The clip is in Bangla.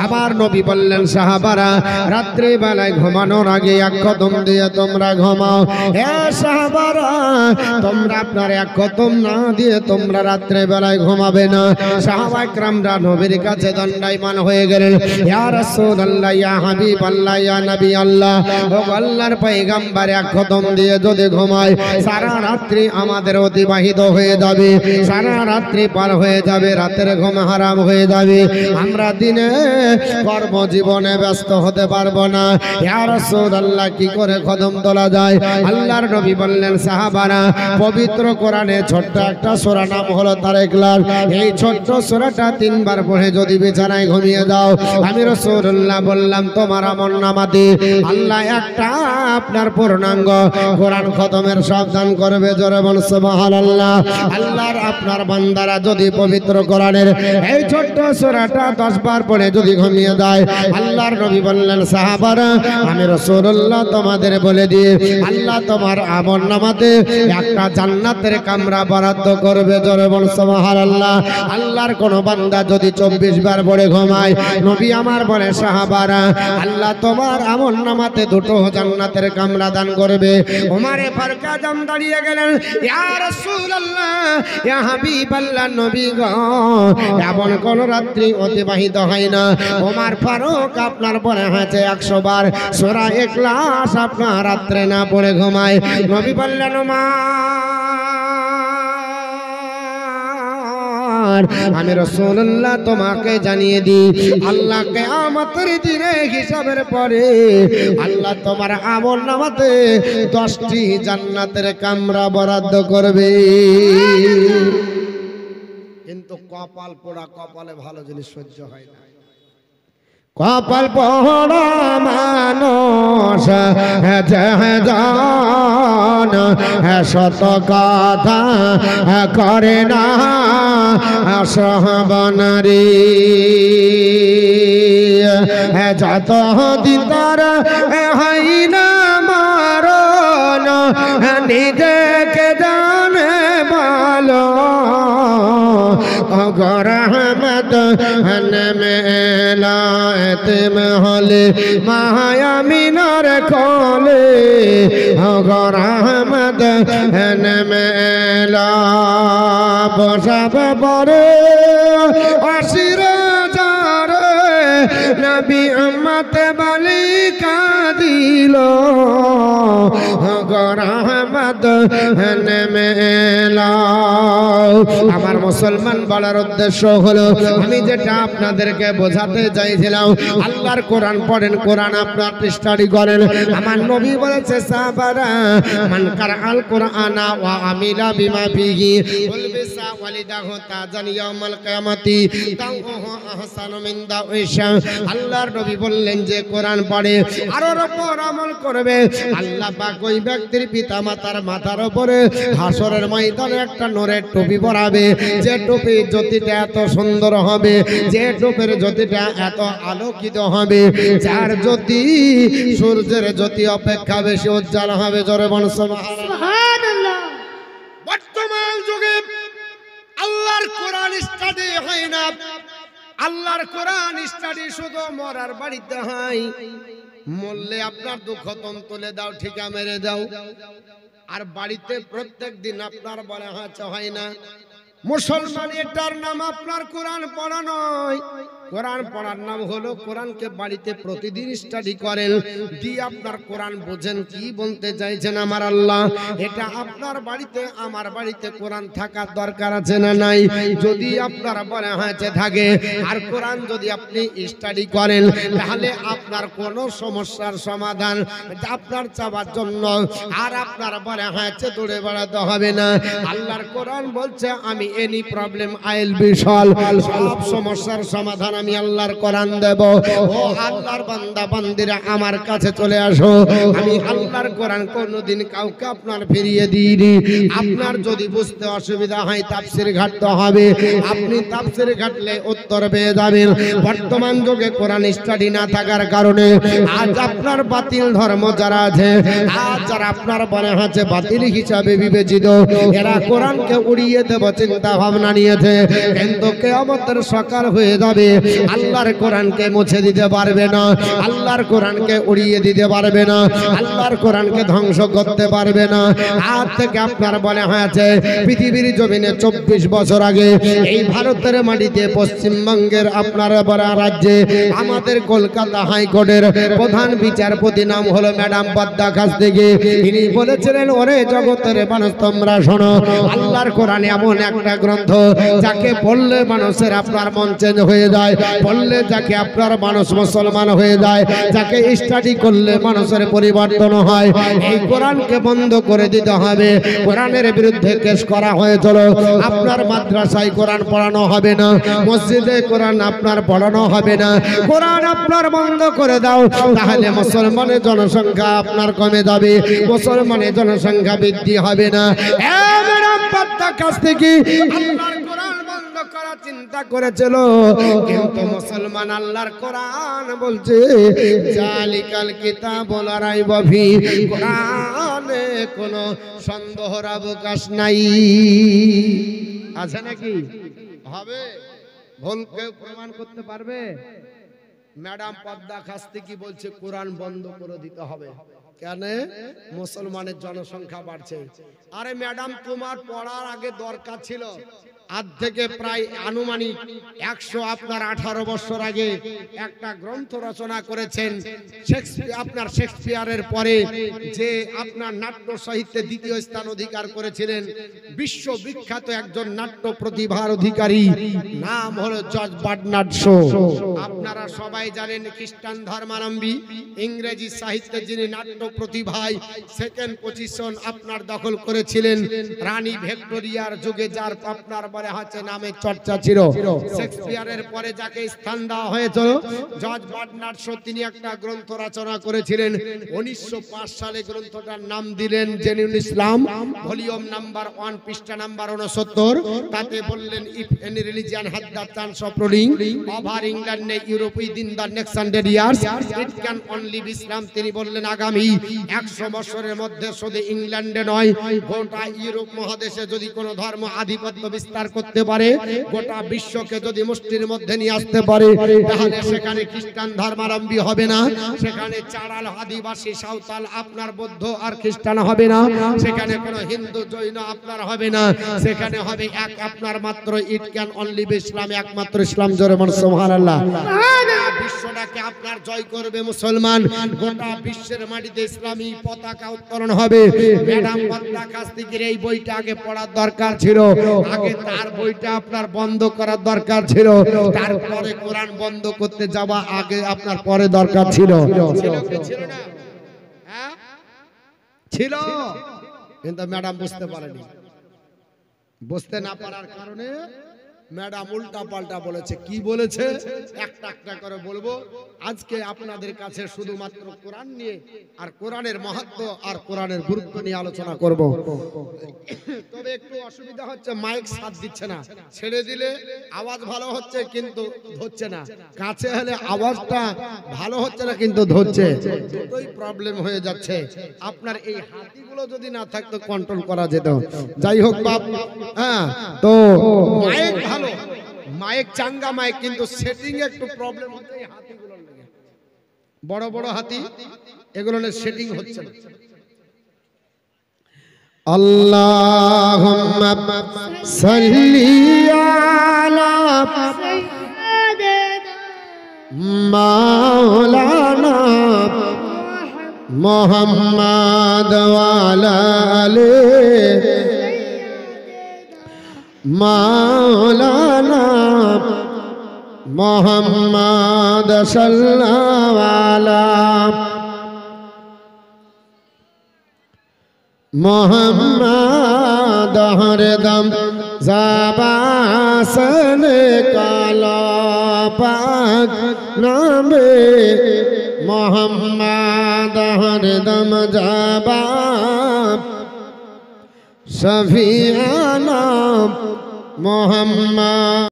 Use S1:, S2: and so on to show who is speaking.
S1: আমার নবী বললেন সাহাবারা রাত্রি বেলায় ঘুমানোর আগে এক কদম দিয়ে তোমরা ঘুমাও। হে সাহাবারা তোমরা আপনার এক কদম না দিয়ে তোমরা রাত্রি বেলায় ঘুমাবে না। সাহাবা ইকরামরা নবীর কাছে দণ্ডায়মান হয়ে গেলেন, ইয়া রাসূলুল্লাহ, ইয়া হাবিবাল্লাহ, ইয়া নবী আল্লাহ, ও আল্লাহর পয়গম্বর এক কদম দিয়ে যদি ঘুমায় সারা রাত্রি আমাদের অতিবাহিত হয়ে যাবে, সারা রাত্রি পার হয়ে যাবে, রাতের ঘুম হারাম হয়ে যাবে, আমরা দিনে কর্মজীবনে ব্যস্ত হতে পারবো না। ইয়া রাসূলুল্লাহ কি করে কদম তোলা যায়? আল্লাহর নবী বললেন সাহাবারা পবিত্র কোরআনে ছোট্ট একটা সূরা নাম হলো তারিকুল। এই ছোট্ট সূরাটা 3 বার পড়ে যদি বিছানায় ঘুমিয়ে যাও, আমি রাসূলুল্লাহ বললাম তোমার আমলনামাতে আল্লাহ একটা আপনার পূর্ণাঙ্গ কোরআন খতমের সাবধান করবে। জোরে বল সুবহানাল্লাহ। আল্লাহর আপনার বান্দারা যদি পবিত্র কোরআনের এই ছোট্ট সূরাটা 10 বার পড়ে যদি ঘুমিয়ে যায়, আল্লাহর নবী বললেন সাহাবারা আমি রাসূলুল্লাহ তোমাদের বলে দিয়ে আল্লাহ তোমার আমলনামাতে একটা জান্নাতের কামরা বরাদ্দ করবে। জোরে বল সুবহানাল্লাহ। আল্লাহর কোন বান্দা যদি 24 বার পড়ে ঘুমায়, নবী আমার বলে সাহাবারা আল্লাহ তোমার আমলনামাতে 2টো জান্নাতের কামরা দান করবে। ওমরে ফারুক আজম দাঁড়িয়ে গেলেন, ইয়া রাসূলুল্লাহ, ইয়া হাবিবাল্লাহ, নবী গো এমন কোন রাত্রি অতিবাহিত হয় না ওমর ফারুক আপনার পড়ে হয়েছে 100 বার সূরা ইখলাস আপনার রাত্রে না পড়ে ঘুমায়। নবী বললেন আমি রাসূলুল্লাহ তোমাকে জানিয়ে দিই আল্লাহ কিয়ামতের দিনে হিসাবের পরে আল্লাহ তোমার আমলনামাতে 10টি জান্নাতের কামরা বরাদ্দ করবে। কিন্তু কপাল পোড়া কপালে ভালো জিনিস সহ্য হয় না। কপাল পোড়া মানুষ জান শত কথা করে না সহবনারি যত দিন তার হয় না মারণ নিজেকে জানে ভালো গরহমত মেলায়েতেম হলে মায়ামিনার কোলে গরহমত মেলা বসাব পরে আশির যার নবী উম্মত বালিকা দিল গরহমত মেলা। আমার মুসলমান বলার উদ্দেশ্য হলো আমি যেটা আপনাদেরকে বোঝাতে চাইছিলাম, আল্লাহর কোরআন পড়েন, কোরআন আপনার স্টাডি করেন। আমার নবী বলেছে সাহাবারা মান কারাআল কুরআনা ওয়া আমিলা বিমা ফিহি উলবিসা ওয়ালিদাহু তাজান ইয়াউমাল কিয়ামাতি তাওহু আহসানু মিন দাওইশা। আল্লাহর নবী বললেন যে কোরআন পড়ে আর ওর উপর আমল করবে, আল্লাহ পাক ওই ব্যক্তির পিতামাতার মাথার উপরে হাসরের ময়দানে একটা নূরের টুপি পরাবে, যে টুপির জ্যোতিটা এত সুন্দর হবে, যে টুপির জ্যোতিটা এত আলোকিত হবে, যার জ্যোতি সূর্যের জ্যোতি অপেক্ষা বেশি উজ্জ্বল হবে। জোরে বল সুবহানাল্লাহ। বর্তমান যুগে আল্লাহর কোরআন স্টাডি হয় না, আল্লাহর কোরআন স্টাডি শুধু মরার বাড়িতে হয়। মরলে আপনার দুঃখ তুলে দাও, ঠিকা মেরে দাও, আর বাড়িতে প্রত্যেক দিন আপনার বলা হয় না। মুসলমান এটার নাম আপনার কোরআন পড়া নয়, কোরআন পড়ার নাম হলো কোরআনকে বাড়িতে প্রতিদিন স্টাডি করেন, দিয়ে আপনার কোরআন বোঝেন কি বলতে চাইছেন আমার আল্লাহ। এটা আপনার বাড়িতে আমার বাড়িতে কোরআন থাকার দরকার আছে না নাই? যদি আপনার বলা হয়েছে থাকে আর কোরআন যদি আপনি স্টাডি করেন, তাহলে আপনার কোনো সমস্যার সমাধান আপনার চাওয়ার জন্য আর আপনার বলা হয়েছে দৌড়ে বেড়াতে হবে না। আল্লাহর কোরআন বলছে আমি any problem I will be solve, সব সমস্যার সমাধান আমি আল্লাহর কোরআন দেব। ও আল্লাহর বান্দা বান্দিরা আমার কাছে চলে আসো, আমি আল্লাহর কোরআন কোনদিন কাউকে আপনার ফিরিয়ে দিইনি। আপনার যদি বুঝতে অসুবিধা হয় তাফসীর ঘাটতে হবে, আপনি তাফসীর ঘাটলে উত্তর পেয়ে যাবেন। বর্তমান যুগে কোরআন স্টাডি না থাকার কারণে আজ আপনার বাতিল ধর্ম যারা আছে, আজ যারা আপনার বলে হচ্ছে বাতিল হিসাবে বিবেচিত, এরা কোরআনকে উড়িয়ে দেব চিন্তা চিন্তা ভাবনা নিয়েছে, কিন্তু কিয়ামতের সকাল হয়ে যাবে, আল্লাহর কোরআনকে মুছে দিতে পারবে না, আল্লাহর কোরআনকে উড়িয়ে দিতে পারবে না, আল্লাহর কোরআনকে ধ্বংস করতে পারবে না। আজ থেকে আপনার বলা হয়েছে পৃথিবীর জমিনে 24 বছর আগে এই ভারতের মাটিতে পশ্চিমবঙ্গের আপনার বড় রাজ্যে আমাদের কলকাতা হাইকোর্টের প্রধান বিচারপতি নাম হলো ম্যাডাম পদ্মা খাস্তিকি। তিনি বলেছিলেন, ওরে জগতের মানুষ তোমরা শোনো, আল্লাহর কোরআন এমন একটা গ্রন্থ যাকে পড়লে মানুষের আপনার মন চেঞ্জ হয়ে যায়, পড়লে যাকে আপনার মানুষ মুসলমান হয়ে যায়, যাকে স্টাডি করলে মানুষের পরিবর্তন হয়। এই কোরআনকে বন্ধ করে দিতে হবে। কোরআনের বিরুদ্ধে কেস করা হয়েছিল, আপনার মাদ্রাসায় কোরআন পড়ানো হবে না, মসজিদে কোরআন আপনার পড়ানো হবে না, কোরআন আপনার বন্ধ করে দাও, তাহলে মুসলমানের জনসংখ্যা আপনার কমে যাবে, মুসলমানের জনসংখ্যা বৃদ্ধি হবে না। ম্যাডাম পদ্মার কাছ থেকে আল্লাহর কোরআন বন্ধ করার চিন্তা করেছিল, কিন্তু মুসলমান আল্লাহর কোরআন বলছে জালিকাল কিতাবুল লা রাইবা ফিহি, কোরআনে কোনো সন্দেহের অবকাশ নাই। আছে নাকি? হবে? ভুল কেউ প্রমাণ করতে পারবে? ম্যাডাম পদ্মা খাস্তিকি বলছে কোরআন বন্ধ করে দিতে হবে। কেন? মুসলমানের জনসংখ্যা বাড়ছে। আরে ম্যাডাম, তোমার পড়ার আগে দরকার ছিল, আজ থেকে প্রায় আনুমানিক 118 বছর আগে একটা গ্রন্থ রচনা করেছেন আপনার শেক্সপিয়ারের পরে, যে আপনার নাট্য সাহিত্যে দ্বিতীয় স্থান অধিকার করেছিলেন, বিশ্ববিখ্যাত একজন নাট্য প্রতিভার অধিকারী, নাম হলো জর্জ বার্নার্ড শো। আপনারা সবাই জানেন খ্রিস্টান ধর্মাবলম্বী, ইংরেজি সাহিত্যে যিনি নাট্য প্রতিভায় সেকেন্ড পজিশন আপনার দখল করেছিলেন রানী ভিক্টোরিয়ার যুগে, যার আপনার বলে হচ্ছে নামে চর্চা ছিল। শেক্সপিয়ারের পরে যাকে স্থান দেওয়া হয়েছিল জর্জ বার্নার্ড শো, তিনি একটা গ্রন্থ রচনা করেছিলেন 1905 সালে। গ্রন্থটার নাম দিলেন জেনুইন ইসলাম, ভলিউম নাম্বার 1, পৃষ্ঠা নাম্বার 69। তাতে বললেন, if any religion had the chance of ruling over England Europe within the next 100 years, it can only be Islam. তিনি বললেন আগামী 100 বছরের মধ্যে শুধু ইংল্যান্ডে নয়, গোটা ইউরোপ মহাদেশে যদি কোনো ধর্ম আধিপত্য বিস্তার করতে পারে, গোটা বিশ্বকে যদি মুষ্টির মধ্যে নিয়ে আসতে পারে, তাহলে সেখানে খ্রিস্টান ধর্মাবলম্বী হবে না, সেখানে চাড়াল আদিবাসী সাঁওতাল আপনার বৌদ্ধ আর খ্রিস্টান হবে না, সেখানে কোনো হিন্দু জৈন আপনার হবে না, সেখানে হবে এক আপনার মাত্র ইট ক্যান অনলি বি ইসলাম, একমাত্র ইসলাম। জোরে বলুন সুবহানাল্লাহ। বিশ্বটাকে আপনার জয় করবে মুসলমান, গোটা বিশ্বের মাটিতে ইসলামী পতাকা উত্তোলন হবে। ম্যাডাম পদ্মা খাস্তিকির এই বইটা আগে পড়ার দরকার ছিল, আগে তার বইটা আপনার বন্ধ করার দরকার ছিল, তারপরে কোরআন বন্ধ করতে যাওয়া আগে আপনার পরে দরকার ছিল। ছিল না? হ্যাঁ ছিল, কিন্তু ম্যাডাম বুঝতে পারেনি। বুঝতে না পারার কারণে ম্যাডাম উল্টা পাল্টা বলেছে। কি বলেছে একটা একটা করে বলবো। আজকে আপনাদের কাছে শুধুমাত্র কোরআন নিয়ে আর কোরআনের মাহাত্ম্য আর কোরআনের গুরুত্ব নিয়ে আলোচনা করব। তবে একটু অসুবিধা হচ্ছে, মাইক সাথ দিচ্ছে না, ছেড়ে দিলে আওয়াজ ভালো হচ্ছে কিন্তু ধরছে না, কাছে হলে আওয়াজটা ভালো হচ্ছে না কিন্তু ধরছে, দুটোই প্রবলেম হয়ে যাচ্ছে। আপনার এই হাতিগুলো যদি না থাকতো কন্ট্রোল করা যেত। যাই হোক বাপ, হ্যাঁ তো মাইক ভালো, মাইক চাঙ্গা মাইক, কিন্তু সেটিং এ একটু প্রবলেম হচ্ছে। এই হাতিগুলোর লাগে, বড় বড় হাতি, এগুলোর সেটিং হচ্ছে না। আল্লাহুম্মা সাল্লি আলা মাওলানা মুহাম্মাদ ওয়া আলা আলিহি মাওলানা মুহাম্মাদ সাল্লাল্লাহু আলাইহি মোহাম্মদ হরদম জাবাসন কালা পাক নামে মোহাম্মদ হরদম জাবা শফিআনা মোহাম্মদ।